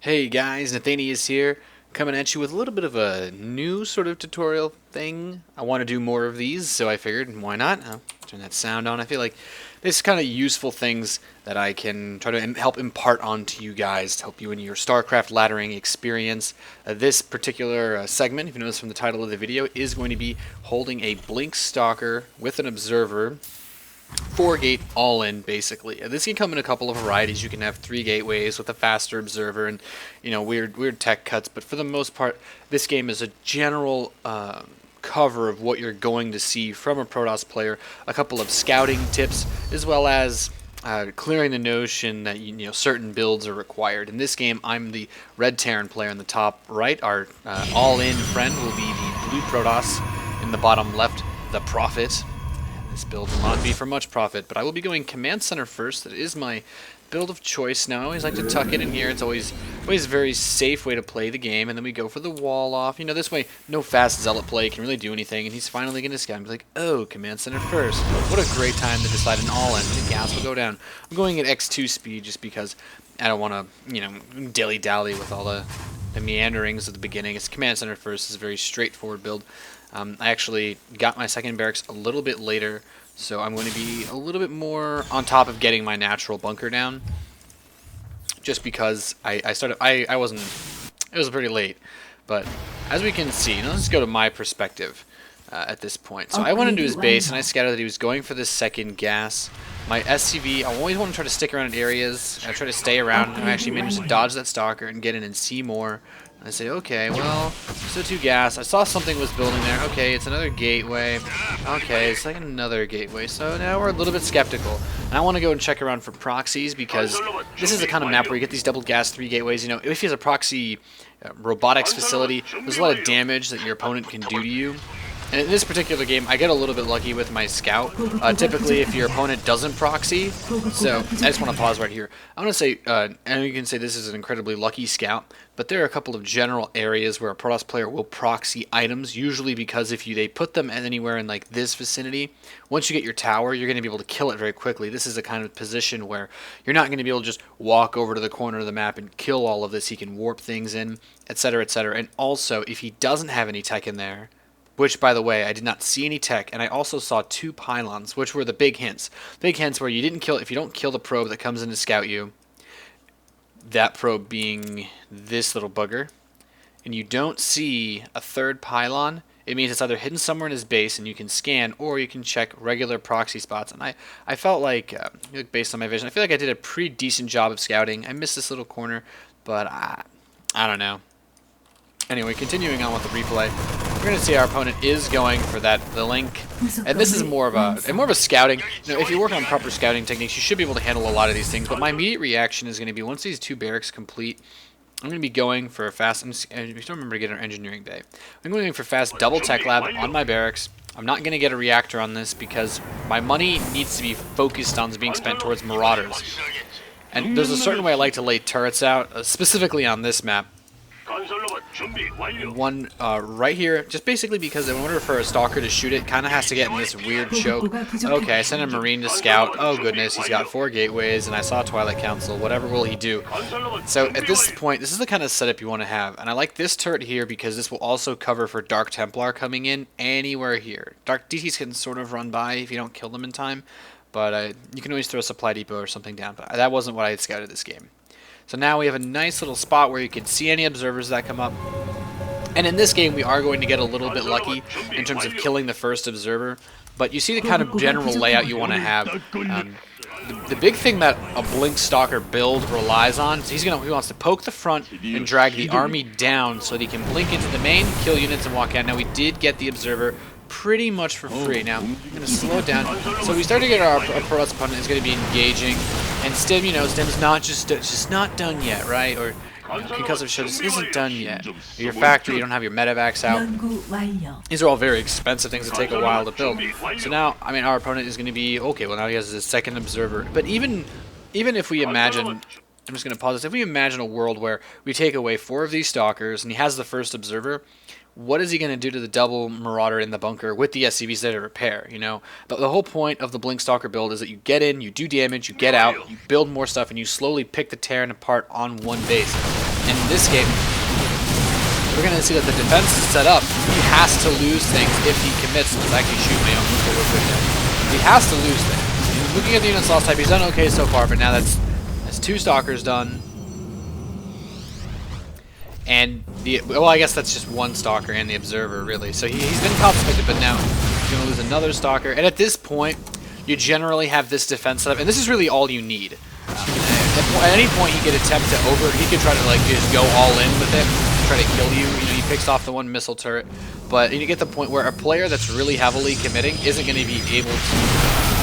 Hey guys, Nathanias here, coming at you with a little bit of a new sort of tutorial thing. I want to do more of these, so I figured, why not? I'll turn that sound on. I feel like this kind of useful things that I can try to help impart onto you guys to help you in your StarCraft laddering experience. This particular segment, if you notice from the title of the video, is going to be holding a Blink Stalker with an observer. 4-gate all-in, basically. This can come in a couple of varieties. You can have 3 gateways with a faster observer and, weird tech cuts. But for the most part, this game is a general cover of what you're going to see from a Protoss player. A couple of scouting tips, as well as clearing the notion that certain builds are required. In this game, I'm the red Terran player in the top right. Our all-in friend will be the blue Protoss in the bottom left, the Prophet. This build will not be for much profit, but I will be going command center first. That is my build of choice now. I always like to tuck it in here. It's always a very safe way to play the game, and then we go for the wall off. This way, no fast zealot play can really do anything, and he's finally going to scout and be like, oh, command center first. What a great time to decide an all-in. The gas will go down. I'm going at X2 speed just because I don't want to, dilly-dally with all the meanderings at the beginning. It's command center first. It's a very straightforward build. I actually got my second barracks a little bit later, so I'm going to be a little bit more on top of getting my natural bunker down. Just because it was pretty late. But as we can see, let's go to my perspective at this point. So I went into his base and I scouted that he was going for this second gas. My SCV, I always want to try to stick around in areas. I try to stay around, and I actually managed to dodge that stalker and get in and see more. I say, okay, well, so 2 gas. I saw something was building there. Okay, it's another gateway. Okay, it's like another gateway. So now we're a little bit skeptical. And I want to go and check around for proxies because this is the kind of map where you get these double gas 3 gateways. If he has a proxy robotics facility, there's a lot of damage that your opponent can do to you. And in this particular game, I get a little bit lucky with my scout. Typically, if your opponent doesn't proxy, so I just want to pause right here. I want to say, and you can say this is an incredibly lucky scout, but there are a couple of general areas where a Protoss player will proxy items, usually because if they put them anywhere in like this vicinity, once you get your tower, you're going to be able to kill it very quickly. This is a kind of position where you're not going to be able to just walk over to the corner of the map and kill all of this. He can warp things in, etc., etc. And also, if he doesn't have any tech in there, which, by the way, I did not see any tech, and I also saw 2 pylons, which were the big hints. Big hints where you didn't kill, if you don't kill the probe that comes in to scout you, that probe being this little bugger, and you don't see a 3rd pylon, it means it's either hidden somewhere in his base and you can scan, or you can check regular proxy spots. And I felt like, based on my vision, I feel like I did a pretty decent job of scouting. I missed this little corner, but I don't know. Anyway, continuing on with the replay, we're going to see our opponent is going for the link, and this is more of a scouting. If you work on proper scouting techniques, you should be able to handle a lot of these things. But my immediate reaction is going to be once these 2 barracks complete, I'm going to be going for a fast. We still remember to get our engineering bay. I'm going for fast double tech lab on my barracks. I'm not going to get a reactor on this because my money needs to be focused on being spent towards marauders. And there's a certain way I like to lay turrets out, specifically on this map. One right here, just basically because in order for a stalker to shoot it, kind of has to get in this weird choke. Okay, I sent a marine to scout. Oh goodness, he's got 4 gateways, and I saw Twilight Council. Whatever will he do? So at this point, this is the kind of setup you want to have, and I like this turret here because this will also cover for Dark Templar coming in anywhere here. Dark DTs can sort of run by if you don't kill them in time, but you can always throw a supply depot or something down. But that wasn't what I had scouted this game. So now we have a nice little spot where you can see any observers that come up. And in this game, we are going to get a little bit lucky in terms of killing the first observer. But you see the kind of general layout you want to have. The big thing that a Blink Stalker build relies on is he wants to poke the front and drag the army down so that he can blink into the main, kill units, and walk out. Now, we did get the observer pretty much for free. Now, I'm going to slow it down. So we start to get our Protoss opponent is going to be engaging. And Stim, Stim's not just not done yet, right? Or concussive show just isn't done yet. Or your factory, you don't have your medevacs out. These are all very expensive things that take a while to build. So now, our opponent is going to be, okay, well now he has his second observer. But even if we imagine, I'm just going to pause this, if we imagine a world where we take away 4 of these stalkers and he has the first observer, what is he going to do to the double marauder in the bunker with the SCVs there to repair, But the whole point of the Blink Stalker build is that you get in, you do damage, you get out, you build more stuff, and you slowly pick the Terran apart on one base. in this game, we're going to see that the defense is set up. He has to lose things if he commits. Let's actually shoot my own missile real quick there. He has to lose things. Looking at the unit's loss type, he's done okay so far, but now that's 2 Stalkers done. And well, I guess that's just 1 Stalker and the Observer, really. So he's been cost-effective, but now he's going to lose another Stalker. And at this point, you generally have this defense set up, and this is really all you need. At any point, he could attempt to he could try to like just go all in with it, try to kill you. You know, he picks off the 1 missile turret, but you get the point where a player that's really heavily committing isn't going to be able to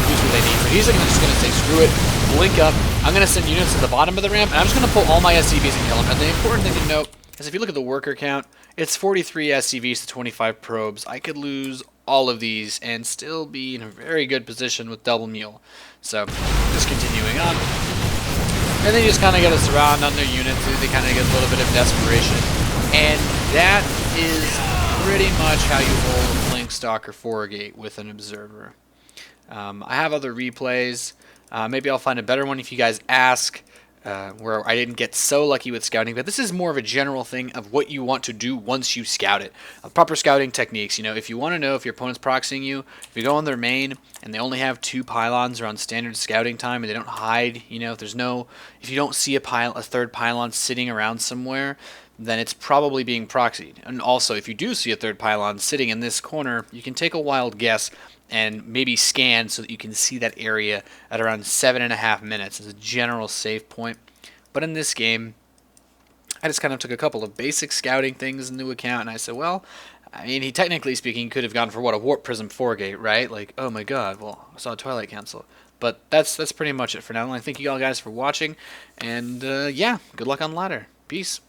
use what they need. So he's just going to say, screw it, blink up. I'm going to send units to the bottom of the ramp, and I'm just going to pull all my SCVs and kill them. And the important thing to note is if you look at the worker count, it's 43 SCVs to 25 probes. I could lose all of these and still be in a very good position with double mule. So just continuing on. And they just kind of get a surround on their units. They kind of get a little bit of desperation. And that is pretty much how you hold a Blink Stalker 4 gate with an Observer. I have other replays. Maybe I'll find a better one if you guys ask, where I didn't get so lucky with scouting. But this is more of a general thing of what you want to do once you scout it. Proper scouting techniques. You know, if you want to know if your opponent's proxying you, if you go on their main and they only have 2 pylons or on standard scouting time and they don't hide, you know, if you don't see a 3rd pylon sitting around somewhere, then it's probably being proxied. And also, if you do see a 3rd pylon sitting in this corner, you can take a wild guess and maybe scan so that you can see that area at around 7.5 minutes as a general save point. But in this game, I just kind of took a couple of basic scouting things into account, and I said, well, I mean, he technically speaking could have gone for what, a Warp Prism 4 gate, right? Like, oh my god, well, I saw a Twilight Council. But that's pretty much it for now. I thank you all guys for watching, and yeah, good luck on ladder. Peace.